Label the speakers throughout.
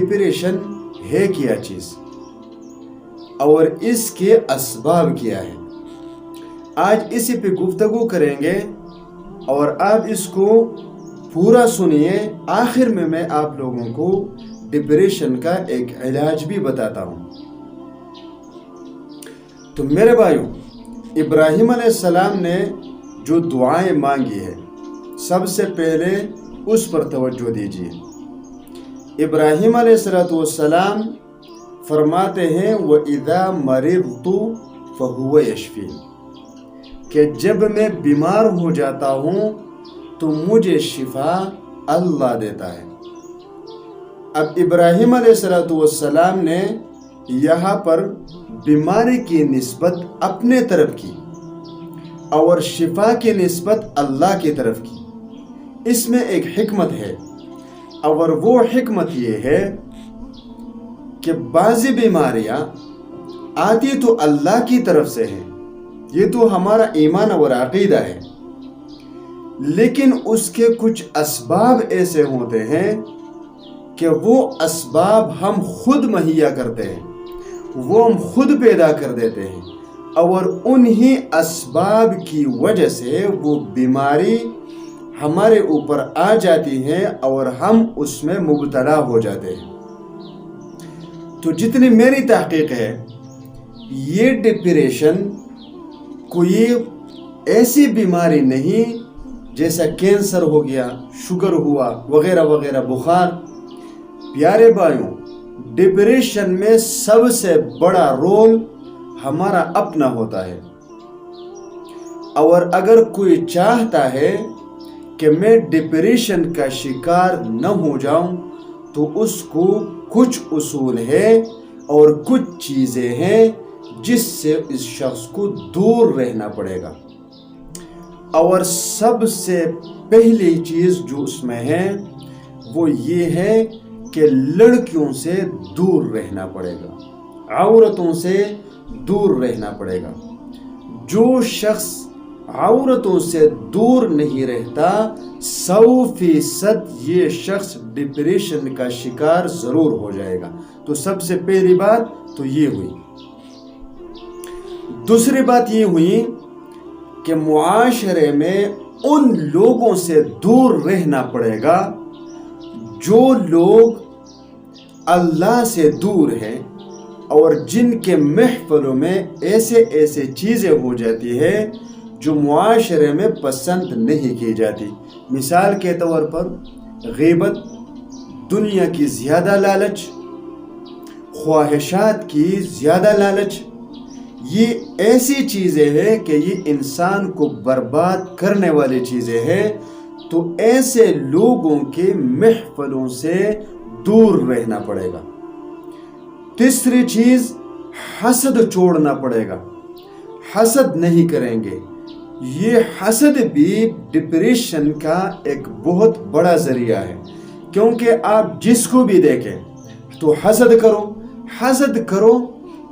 Speaker 1: Depression है क्या चीज़ और इसके असबाब क्या है। आज इसी पे गुफ्तगू करेंगे और आप इसको पूरा सुनिए। आखिर में मैं आप लोगों को डिप्रेशन का एक इलाज भी बताता हूँ। तो मेरे भाइयों, इब्राहिम अलैहिस्सलाम ने जो दुआएं मांगी है, सबसे पहले उस पर तवज्जो दीजिए। इब्राहिम अलैहिस्सलाम फरमाते हैं व इज़ा मरिज़तु फहुव यशफ़ीन, कि जब मैं बीमार हो जाता हूँ तो मुझे शिफा अल्लाह देता है। अब इब्राहिम अलैहिस्सलाम ने यहाँ पर बीमारी की निस्बत अपने तरफ की और शिफा की निस्बत अल्लाह की तरफ की। इसमें एक हिकमत है और वो हिकमत ये है कि बाज़ी बीमारियाँ आती तो अल्लाह की तरफ से हैं, ये तो हमारा ईमान और अकीदा है, लेकिन उसके कुछ असबाब ऐसे होते हैं कि वो असबाब हम खुद मुहैया करते हैं, वो हम खुद पैदा कर देते हैं और उन्हीं असबाब की वजह से वो बीमारी हमारे ऊपर आ जाती है और हम उसमें मुब्तला हो जाते हैं। तो जितनी मेरी तहकीक है, ये डिप्रेशन कोई ऐसी बीमारी नहीं जैसा कैंसर हो गया, शुगर हुआ वगैरह वगैरह, बुखार। प्यारे भाइयों, डिप्रेशन में सबसे बड़ा रोल हमारा अपना होता है और अगर कोई चाहता है कि मैं डिप्रेशन का शिकार न हो जाऊं तो उसको कुछ उसूल है और कुछ चीज़ें हैं जिससे इस शख्स को दूर रहना पड़ेगा। और सबसे पहली चीज़ जो उसमें है वो ये है कि लड़कियों से दूर रहना पड़ेगा, औरतों से दूर रहना पड़ेगा। जो शख्स औरतों से दूर नहीं रहता, 100% ये शख्स डिप्रेशन का शिकार ज़रूर हो जाएगा। तो सबसे पहली बात तो ये हुई। दूसरी बात ये हुई कि मुआशरे में उन लोगों से दूर रहना पड़ेगा जो लोग अल्लाह से दूर हैं और जिनके महफिलों में ऐसे ऐसे चीज़ें हो जाती है जो मुआशरे में पसंद नहीं की जाती। मिसाल के तौर पर ग़ीबत, दुनिया की ज़्यादा लालच, ख्वाहिशात की ज़्यादा लालच, ये ऐसी चीज़ें हैं कि ये इंसान को बर्बाद करने वाली चीज़ें हैं। तो ऐसे लोगों के महफिलों से दूर रहना पड़ेगा। तीसरी चीज़, हसद छोड़ना पड़ेगा। हसद नहीं करेंगे। ये हसद भी डिप्रेशन का एक बहुत बड़ा ज़रिया है, क्योंकि आप जिसको भी देखें तो हसद करो, हसद करो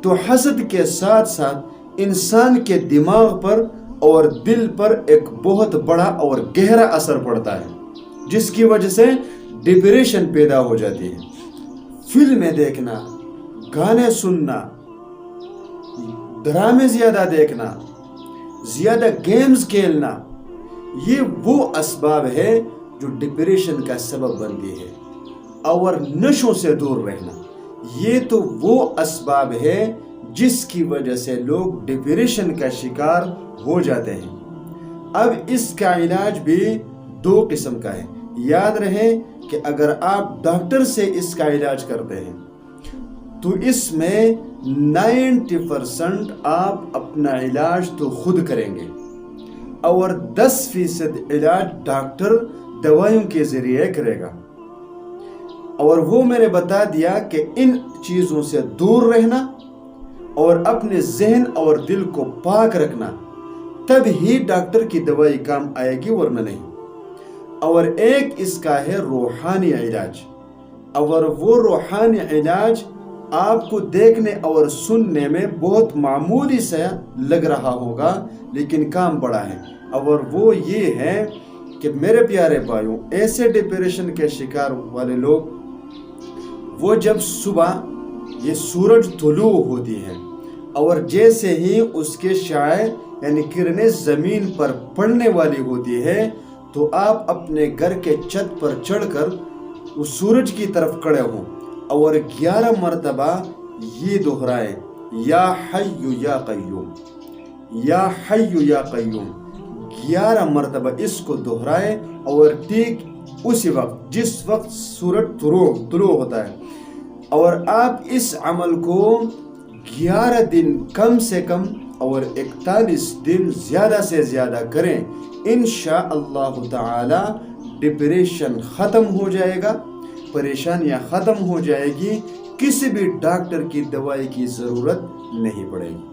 Speaker 1: तो हसद के साथ साथ इंसान के दिमाग पर और दिल पर एक बहुत बड़ा और गहरा असर पड़ता है, जिसकी वजह से डिप्रेशन पैदा हो जाती है। फिल्में देखना, गाने सुनना, ड्रामे ज़्यादा देखना, ज़्यादा गेम्स खेलना, ये वो असबाब है जो डिप्रेशन का सबब बनती है। और नशों से दूर रहना, ये तो वो असबाब है जिसकी वजह से लोग डिप्रेशन का शिकार हो जाते हैं। अब इसका इलाज भी 2 किस्म का है। याद रहे कि अगर आप डॉक्टर से इसका इलाज करते हैं तो इसमें 90% आप अपना इलाज तो खुद करेंगे और 10% इलाज डॉक्टर दवाइयों के ज़रिए करेगा। और वो मैंने बता दिया कि इन चीज़ों से दूर रहना और अपने जहन और दिल को पाक रखना, तब ही डॉक्टर की दवाई काम आएगी, वरना नहीं। और एक इसका है रूहानी इलाज, और वो रूहानी इलाज आपको देखने और सुनने में बहुत मामूली सा लग रहा होगा, लेकिन काम बड़ा है। और वो ये है कि मेरे प्यारे भाइयों, ऐसे डिप्रेशन के शिकार वाले लोग وہ جب صبح یہ سورج طلوع ہوتی ہے اور جیسے ہی اس کے شعاع یعنی کرنیں زمین پر پڑنے والی ہوتی ہے تو آپ اپنے گھر کے چھت پر چڑھ کر اس سورج کی طرف کھڑے ہوں اور 11 مرتبہ یہ دہرائیں، یا حی یا قیوم، یا حی یا قیوم، 11 مرتبہ اس کو دہرائیں اور ٹھیک اسی وقت جس وقت سورج طلوع ہوتا ہے، اور آپ اس عمل کو 11 دن کم سے کم اور 41 دن زیادہ سے زیادہ کریں، انشاءاللہ تعالی ڈپریشن ختم ہو جائے گا، پریشانیاں ختم ہو جائے گی، کسی بھی ڈاکٹر کی دوائی کی ضرورت نہیں پڑے گی۔